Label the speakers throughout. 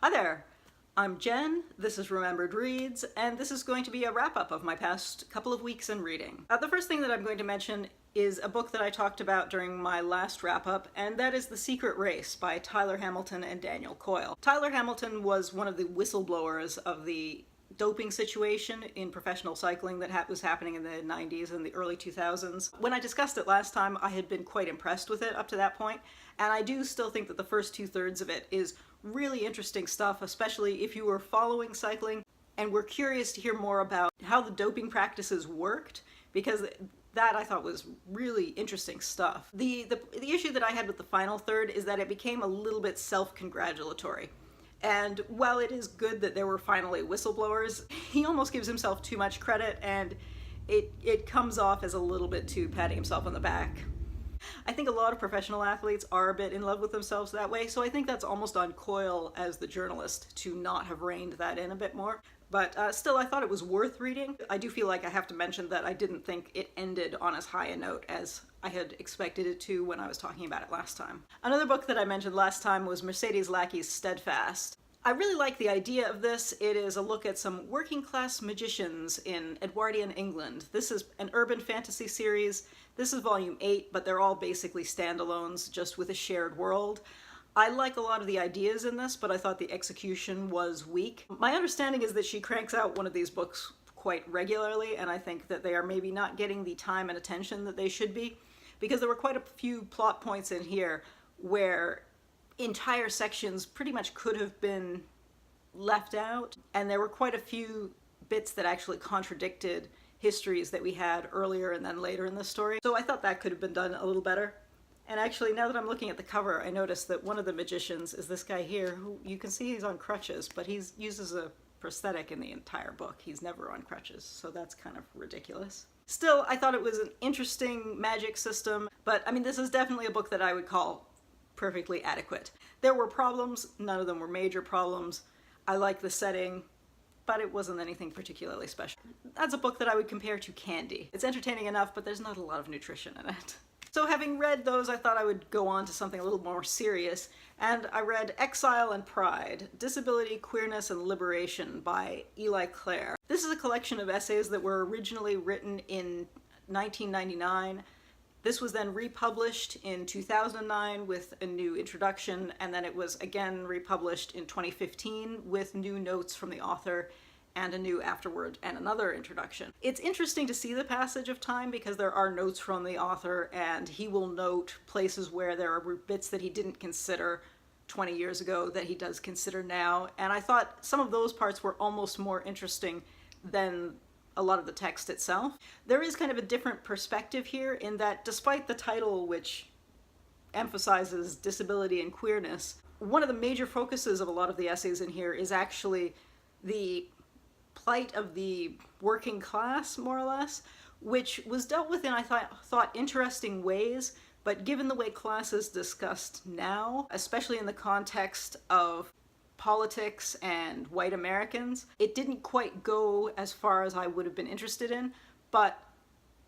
Speaker 1: Hi there, I'm Jen, this is Remembered Reads, and this is going to be a wrap-up of my past couple of weeks in reading. The first thing that I'm going to mention is a book that I talked about during my last wrap-up, and that is The Secret Race by Tyler Hamilton and Daniel Coyle. Tyler Hamilton was one of the whistleblowers of the doping situation in professional cycling that was happening in the 90s and the early 2000s. When I discussed it last time, I had been quite impressed with it up to that point, and I do still think that the first two-thirds of it is really interesting stuff, especially if you were following cycling and were curious to hear more about how the doping practices worked, because that I thought was really interesting stuff. The issue that I had with the final third is that it became a little bit self-congratulatory. And while it is good that there were finally whistleblowers, he almost gives himself too much credit, and it comes off as a little bit too patting himself on the back. I think a lot of professional athletes are a bit in love with themselves that way, so I think that's almost on Coyle as the journalist to not have reined that in a bit more. But still, I thought it was worth reading. I do feel like I have to mention that I didn't think it ended on as high a note as I had expected it to when I was talking about it last time. Another book that I mentioned last time was Mercedes Lackey's Steadfast. I really like the idea of this. It is a look at some working-class magicians in Edwardian England. This is an urban fantasy series. This is volume 8, but they're all basically standalones, just with a shared world. I like a lot of the ideas in this, but I thought the execution was weak. My understanding is that she cranks out one of these books quite regularly, and I think that they are maybe not getting the time and attention that they should be, because there were quite a few plot points in here where entire sections pretty much could have been left out, and there were quite a few bits that actually contradicted histories that we had earlier and then later in the story. So I thought that could have been done a little better. And actually, now that I'm looking at the cover, I noticed that one of the magicians is this guy here, who you can see he's on crutches, but he uses a prosthetic in the entire book. He's never on crutches, so that's kind of ridiculous. Still, I thought it was an interesting magic system, but I mean, this is definitely a book that I would call perfectly adequate. There were problems, none of them were major problems. I like the setting, but it wasn't anything particularly special. That's a book that I would compare to Candy. It's entertaining enough, but there's not a lot of nutrition in it. So having read those, I thought I would go on to something a little more serious, and I read Exile and Pride, Disability, Queerness, and Liberation by Clare. This is a collection of essays that were originally written in 1999. This was then republished in 2009 with a new introduction, and then it was again republished in 2015 with new notes from the author and a new afterword and another introduction. It's interesting to see the passage of time because there are notes from the author, and he will note places where there are bits that he didn't consider 20 years ago that he does consider now, and I thought some of those parts were almost more interesting than a lot of the text itself. There is kind of a different perspective here in that despite the title, which emphasizes disability and queerness, one of the major focuses of a lot of the essays in here is actually the plight of the working class, more or less, which was dealt with in, I thought, interesting ways, but given the way class is discussed now, especially in the context of politics and white Americans, it didn't quite go as far as I would have been interested in, but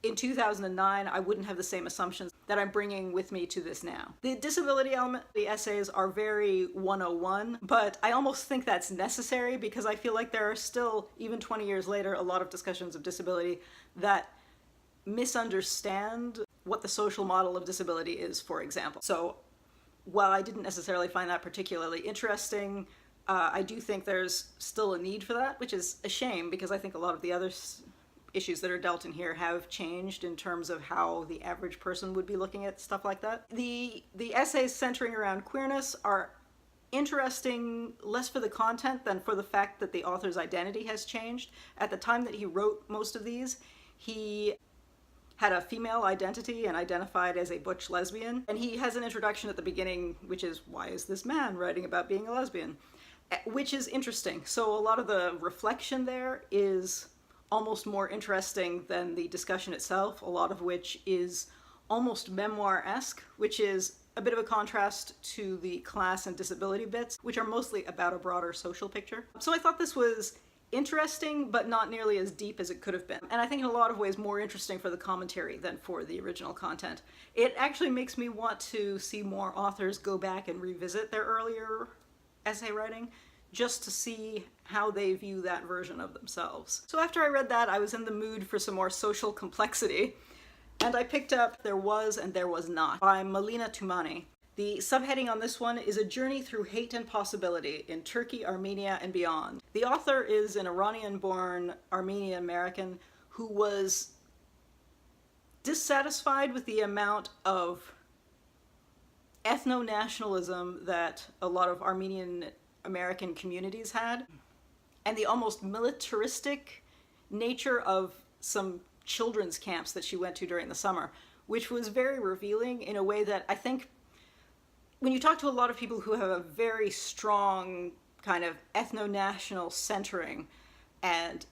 Speaker 1: in 2009 I wouldn't have the same assumptions that I'm bringing with me to this now. The disability element, the essays are very 101, but I almost think that's necessary because I feel like there are still, even 20 years later, a lot of discussions of disability that misunderstand what the social model of disability is, for example. So while I didn't necessarily find that particularly interesting, I do think there's still a need for that, which is a shame because I think a lot of the other issues that are dealt in here have changed in terms of how the average person would be looking at stuff like that. The essays centering around queerness are interesting less for the content than for the fact that the author's identity has changed. At the time that he wrote most of these, he had a female identity and identified as a butch lesbian. And he has an introduction at the beginning, which is, why is this man writing about being a lesbian? Which is interesting. So a lot of the reflection there is almost more interesting than the discussion itself, a lot of which is almost memoir-esque, which is a bit of a contrast to the class and disability bits, which are mostly about a broader social picture. So I thought this was interesting, but not nearly as deep as it could have been. And I think in a lot of ways more interesting for the commentary than for the original content. It actually makes me want to see more authors go back and revisit their earlier essay writing just to see how they view that version of themselves. So after I read that, I was in the mood for some more social complexity, and I picked up There Was and There Was Not by Meline Toumani. The subheading on this one is A Journey Through Hate and Possibility in Turkey, Armenia, and Beyond. The author is an Iranian-born Armenian American who was dissatisfied with the amount of ethno-nationalism that a lot of Armenian American communities had, and the almost militaristic nature of some children's camps that she went to during the summer, which was very revealing in a way that I think when you talk to a lot of people who have a very strong kind of ethno-national centering, and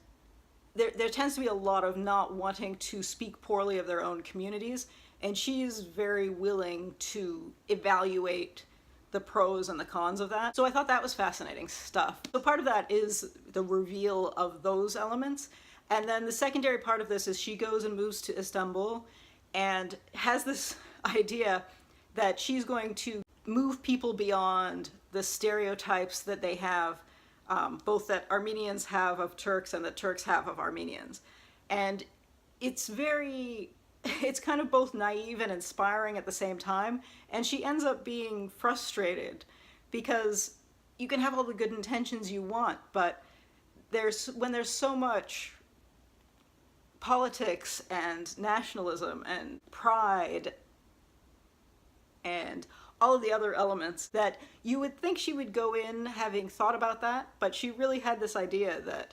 Speaker 1: there tends to be a lot of not wanting to speak poorly of their own communities, and she's very willing to evaluate the pros and the cons of that. So I thought that was fascinating stuff. So part of that is the reveal of those elements, and then the secondary part of this is she goes and moves to Istanbul and has this idea that she's going to move people beyond the stereotypes that they have, both that Armenians have of Turks and that Turks have of Armenians. And it's kind of both naive and inspiring at the same time, and she ends up being frustrated because you can have all the good intentions you want, but when there's so much politics and nationalism and pride and all of the other elements, that you would think she would go in having thought about that, but she really had this idea that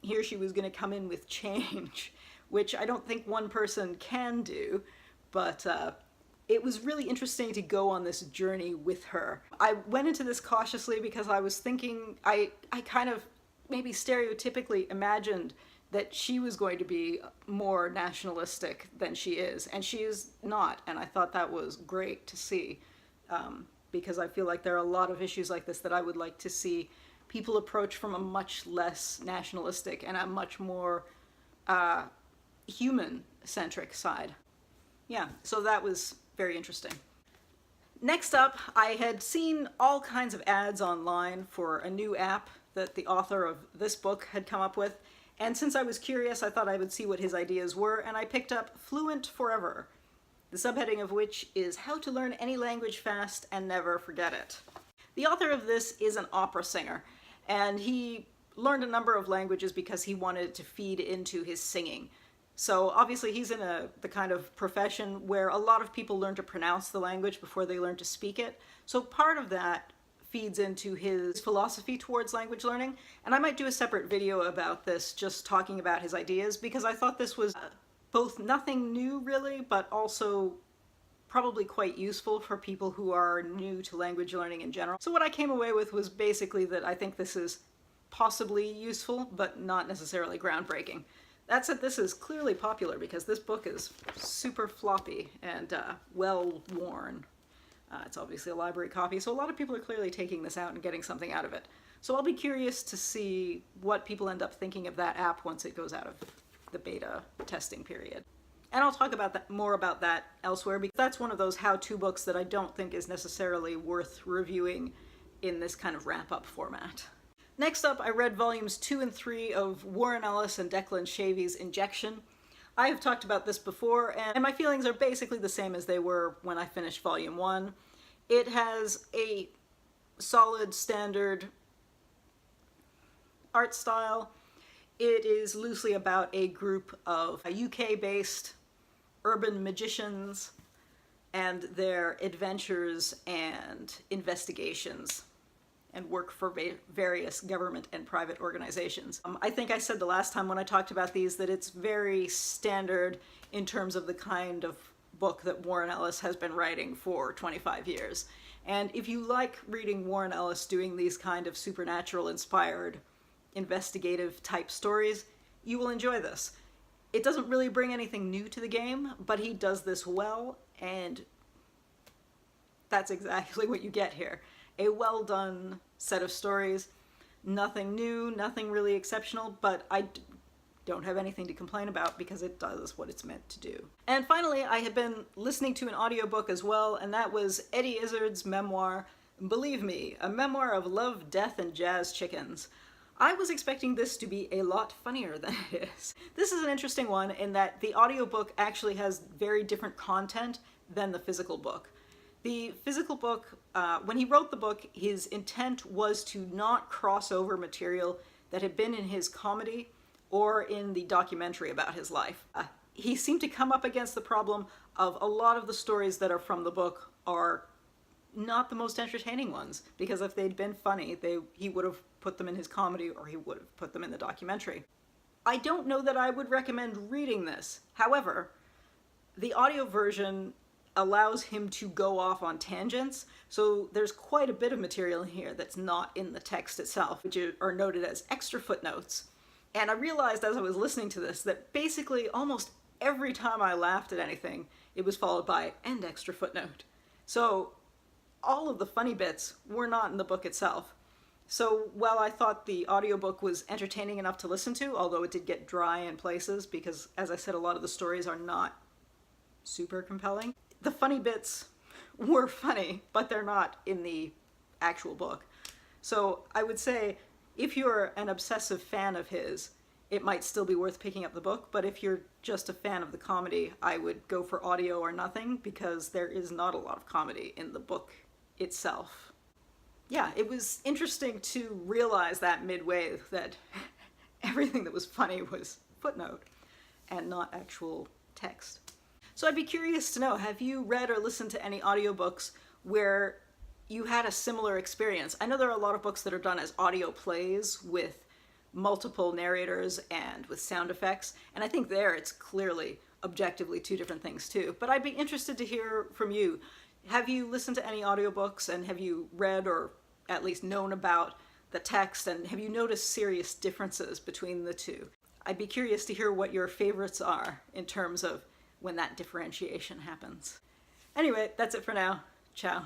Speaker 1: here she was going to come in with change, which I don't think one person can do, but it was really interesting to go on this journey with her. I went into this cautiously because I was thinking, I kind of maybe stereotypically imagined that she was going to be more nationalistic than she is, and she is not, and I thought that was great to see, because I feel like there are a lot of issues like this that I would like to see people approach from a much less nationalistic and a much more human-centric side. Yeah, so that was very interesting. Next up, I had seen all kinds of ads online for a new app that the author of this book had come up with, and since I was curious, I thought I would see what his ideas were, and I picked up Fluent Forever, the subheading of which is How to Learn Any Language Fast and Never Forget It. The author of this is an opera singer, and he learned a number of languages because he wanted to feed into his singing. So obviously he's in the kind of profession where a lot of people learn to pronounce the language before they learn to speak it. So part of that feeds into his philosophy towards language learning. And I might do a separate video about this, just talking about his ideas, because I thought this was both nothing new really, but also probably quite useful for people who are new to language learning in general. So what I came away with was basically that I think this is possibly useful, but not necessarily groundbreaking. That said, this is clearly popular because this book is super floppy and well worn. It's obviously a library copy, so a lot of people are clearly taking this out and getting something out of it. So I'll be curious to see what people end up thinking of that app once it goes out of the beta testing period. And I'll talk about more about that elsewhere, because that's one of those how-to books that I don't think is necessarily worth reviewing in this kind of wrap-up format. Next up, I read volumes 2 and 3 of Warren Ellis and Declan Shalvey's Injection. I have talked about this before, and my feelings are basically the same as they were when I finished volume 1. It has a solid, standard art style. It is loosely about a group of UK-based urban magicians and their adventures and investigations and work for various government and private organizations. I think I said the last time when I talked about these that it's very standard in terms of the kind of book that Warren Ellis has been writing for 25 years. And if you like reading Warren Ellis doing these kind of supernatural-inspired, investigative type stories, you will enjoy this. It doesn't really bring anything new to the game, but he does this well, and that's exactly what you get here. A well-done set of stories. Nothing new, nothing really exceptional, but I don't have anything to complain about because it does what it's meant to do. And finally, I had been listening to an audiobook as well, and that was Eddie Izzard's memoir, Believe me, a memoir of love, death, and jazz chickens. I was expecting this to be a lot funnier than it is. This is an interesting one in that the audiobook actually has very different content than the physical book. The physical book, when he wrote the book, his intent was to not cross over material that had been in his comedy or in the documentary about his life. He seemed to come up against the problem of a lot of the stories that are from the book are not the most entertaining ones, because if they'd been funny, he would have put them in his comedy or he would have put them in the documentary. I don't know that I would recommend reading this. However, the audio version allows him to go off on tangents, so there's quite a bit of material here that's not in the text itself, which are noted as extra footnotes. And I realized as I was listening to this that basically almost every time I laughed at anything, it was followed by "and extra footnote." So all of the funny bits were not in the book itself. So while I thought the audiobook was entertaining enough to listen to, although it did get dry in places because, as I said, a lot of the stories are not super compelling, the funny bits were funny, but they're not in the actual book. So I would say if you're an obsessive fan of his, it might still be worth picking up the book, but if you're just a fan of the comedy, I would go for audio or nothing, because there is not a lot of comedy in the book itself. Yeah, it was interesting to realize that midway that everything that was funny was footnote and not actual text. So I'd be curious to know, have you read or listened to any audiobooks where you had a similar experience? I know there are a lot of books that are done as audio plays with multiple narrators and with sound effects, and I think there it's clearly objectively two different things too. But I'd be interested to hear from you. Have you listened to any audiobooks, and have you read or at least known about the text, and have you noticed serious differences between the two? I'd be curious to hear what your favorites are in terms of when that differentiation happens. Anyway, that's it for now. Ciao.